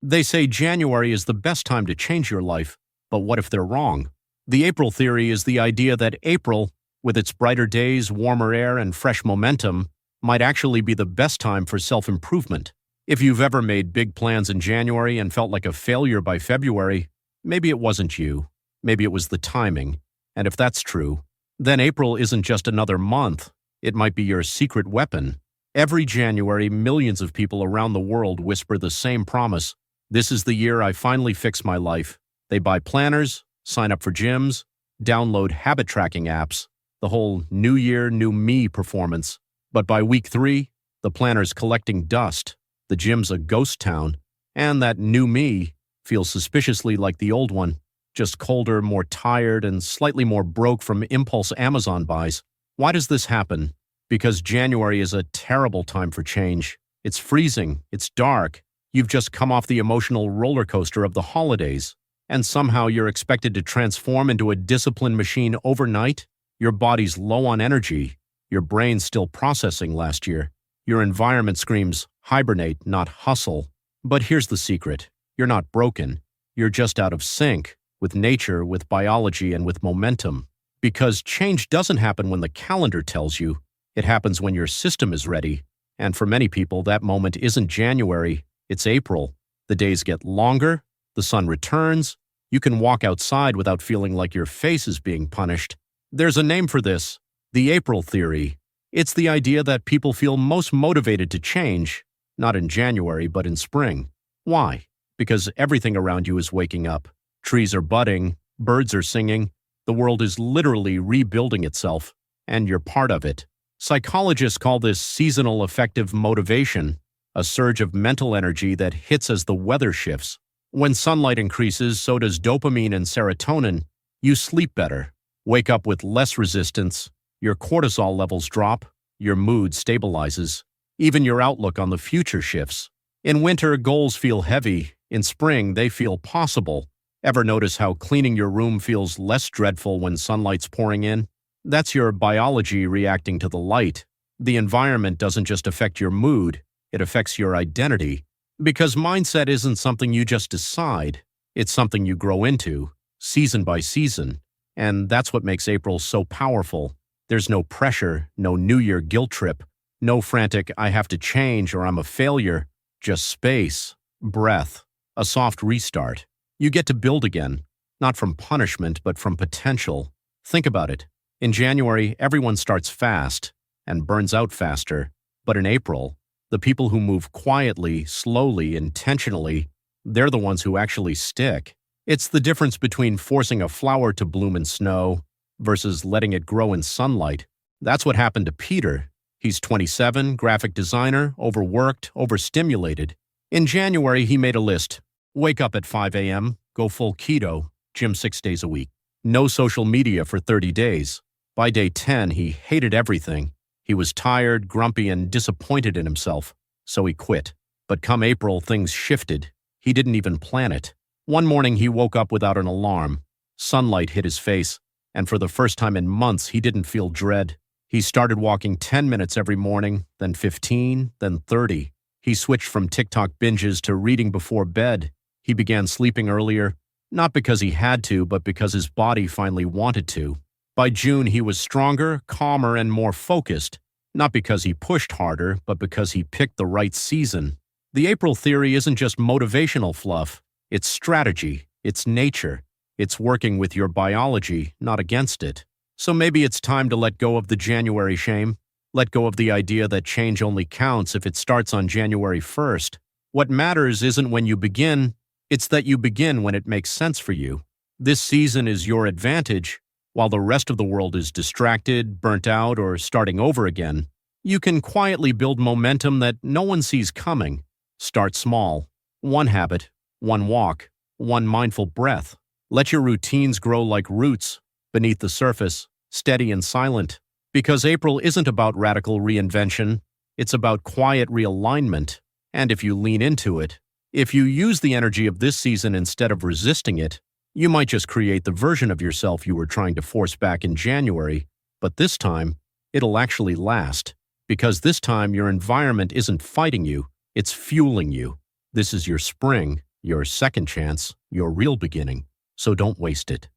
They say January is the best time to change your life, but what if they're wrong? The April theory is the idea that April, with its brighter days, warmer air, and fresh momentum, might actually be the best time for self-improvement. If you've ever made big plans in January and felt like a failure by February, maybe it wasn't you. Maybe it was the timing. And if that's true, then April isn't just another month. It might be your secret weapon. Every January, millions of people around the world whisper the same promise. This is the year I finally fix my life. They buy planners, sign up for gyms, download habit tracking apps, the whole New Year, New Me performance. But by week 3, the planner's collecting dust, the gym's a ghost town, and that new me feels suspiciously like the old one, just colder, more tired, and slightly more broke from impulse Amazon buys. Why does this happen? Because January is a terrible time for change. It's freezing, it's dark, you've just come off the emotional roller coaster of the holidays, and somehow you're expected to transform into a disciplined machine overnight? Your body's low on energy, your brain's still processing last year. Your environment screams, hibernate, not hustle. But here's the secret. You're not broken. You're just out of sync with nature, with biology, and with momentum. Because change doesn't happen when the calendar tells you. It happens when your system is ready. And for many people, that moment isn't January, it's April. The days get longer, the sun returns, you can walk outside without feeling like your face is being punished. There's a name for this, the April theory. It's the idea that people feel most motivated to change, not in January, but in spring. Why? Because everything around you is waking up. Trees are budding, birds are singing, the world is literally rebuilding itself, and you're part of it. Psychologists call this seasonal affective motivation, a surge of mental energy that hits as the weather shifts. When sunlight increases, so does dopamine and serotonin. You sleep better, wake up with less resistance, your cortisol levels drop, your mood stabilizes. Even your outlook on the future shifts. In winter, goals feel heavy. In spring, they feel possible. Ever notice how cleaning your room feels less dreadful when sunlight's pouring in? That's your biology reacting to the light. The environment doesn't just affect your mood, it affects your identity. Because mindset isn't something you just decide, it's something you grow into, season by season. And that's what makes April so powerful. There's no pressure, no New Year guilt trip, no frantic I have to change or I'm a failure, just space, breath, a soft restart. You get to build again, not from punishment but from potential. Think about it. In January, everyone starts fast and burns out faster. But in April, the people who move quietly, slowly, intentionally, they're the ones who actually stick. It's the difference between forcing a flower to bloom in snow versus letting it grow in sunlight. That's what happened to Peter. He's 27, graphic designer, overworked, overstimulated. In January, he made a list. Wake up at 5 a.m., go full keto, gym 6 days a week. No social media for 30 days. By day 10, he hated everything. He was tired, grumpy, and disappointed in himself, so he quit. But come April, things shifted. He didn't even plan it. One morning, he woke up without an alarm. Sunlight hit his face, and for the first time in months, he didn't feel dread. He started walking 10 minutes every morning, then 15, then 30. He switched from TikTok binges to reading before bed. He began sleeping earlier, not because he had to, but because his body finally wanted to. By June, he was stronger, calmer, and more focused, not because he pushed harder, but because he picked the right season. The April theory isn't just motivational fluff. It's strategy, it's nature, it's working with your biology, not against it. So maybe it's time to let go of the January shame, let go of the idea that change only counts if it starts on January 1st. What matters isn't when you begin, it's that you begin when it makes sense for you. This season is your advantage. While the rest of the world is distracted, burnt out, or starting over again, you can quietly build momentum that no one sees coming. Start small. One habit, one walk, one mindful breath. Let your routines grow like roots, beneath the surface, steady and silent. Because April isn't about radical reinvention, it's about quiet realignment. And if you lean into it, if you use the energy of this season instead of resisting it, you might just create the version of yourself you were trying to force back in January, but this time, it'll actually last. Because this time your environment isn't fighting you, it's fueling you. This is your spring, your second chance, your real beginning, so don't waste it.